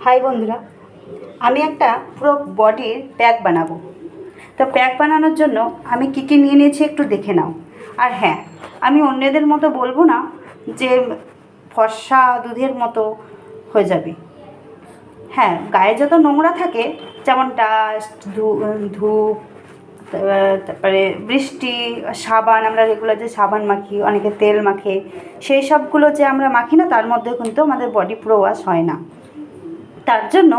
High বন্ধুরা, আমি একটা পুরো বডির প্যাক বানাবো। তো প্যাক বানানোর জন্য আমি কী কী নিয়ে নিয়েছি একটু দেখে নাও। আর হ্যাঁ, আমি অন্যদের মতো বলবো না যে ফর্সা দুধের মতো হয়ে যাবে। হ্যাঁ, গায়ে যত নোংরা থাকে, যেমন ডাস্ট, ধূপ, তারপরে বৃষ্টি, সাবান, আমরা রেগুলার যে সাবান মাখি, অনেকে তেল মাখে, সেই সবগুলো যে আমরা মাখি না, তার মধ্যে কিন্তু আমাদের বডি পুরো ওয়াশ হয় না। তার জন্য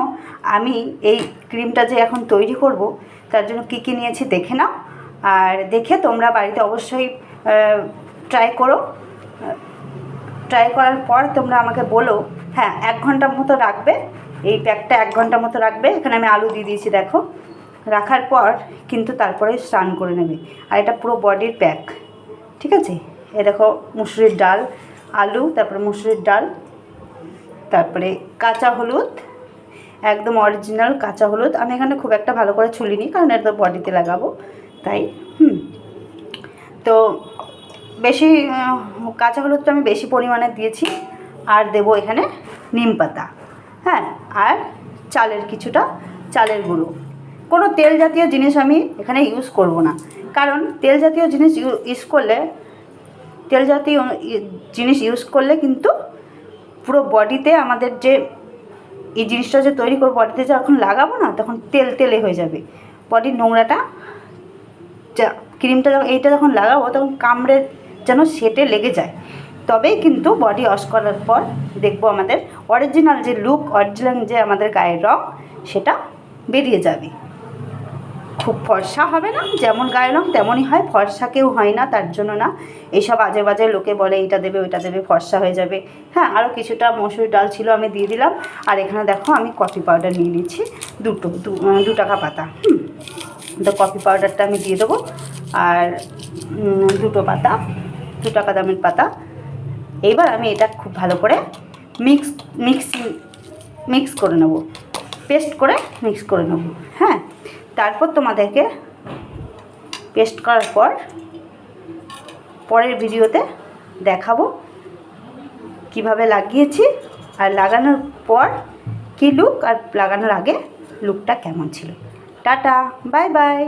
আমি এই ক্রিমটা যে এখন তৈরি করব, তার জন্য কী কী নিয়েছি দেখে নাও। আর দেখে তোমরা বাড়িতে অবশ্যই ট্রাই করো। ট্রাই করার পর তোমরা আমাকে বলো। হ্যাঁ, 1 ঘন্টার মতো রাখবে এই প্যাকটা, 1 ঘন্টার মতো রাখবে। এখানে আমি আলু দিয়ে দিয়েছি, দেখো। রাখার পর কিন্তু তারপরে স্নান করে নেবে। আর এটা পুরো বডির প্যাক, ঠিক আছে? এ দেখো, মুসুরির ডাল, আলু, তারপরে মুসুরির ডাল, তারপরে কাঁচা হলুদ, একদম অরিজিনাল কাঁচা হলুদ। আমি এখানে খুব একটা ভালো করে ছুলিনি, কারণ এটা তো বডিতে লাগাবো, তাই। তো বেশি কাঁচা হলুদটা আমি বেশি পরিমাণে দিয়েছি। আর দেবো এখানে নিম পাতা, হ্যাঁ, আর চালের কিছুটা চালের গুঁড়ো। কোনো তেল জাতীয় জিনিস আমি এখানে ইউজ করব না, কারণ তেল জাতীয় জিনিস ইউজ করলে কিন্তু পুরো বডিতে আমাদের যে এই জিনিসটা যে তৈরি করবো, বডিতে যখন লাগাবো না, তখন তেল তেলে হয়ে যাবে বডির নোংরাটা। ক্রিমটা যখন লাগাবো, তখন কামড়ে যেন সেটে লেগে যায়, তবেই কিন্তু বডি ওয়াশ করার পর দেখবো আমাদের অরিজিনাল যে লুক, অরিজিনাল যে আমাদের গায়ের রং, সেটা বেরিয়ে যাবে। খুব ফর্সা হবে না, যেমন গায়ের রং তেমনই হয়, ফর্সা কেউ হয় না তার জন্য না। এইসব আজে বাজে লোকে বলে এইটা দেবে ওইটা দেবে, ফর্সা হয়ে যাবে। হ্যাঁ, আরও কিছুটা মসুর ডাল ছিল, আমি দিয়ে দিলাম। আর এখানে দেখো, আমি কফি পাউডার নিয়ে নিচ্ছি 2 টাকা পাতা। তো কফি পাউডারটা আমি দিয়ে দেবো। আর 2 পাতা, 2 টাকা দামের পাতা। এইবার আমি এটা খুব ভালো করে মিক্স করে নেব, পেস্ট করে মিক্স করে নেব। হ্যাঁ, তারপর তোমাদেরকে পেস্ট করার পর পরের ভিডিওতে দেখাবো কিভাবে লাগিয়েছি, আর লাগানোর পর কী লুক, আর লাগানোর আগে লুকটা কেমন ছিল। Tata, bye bye.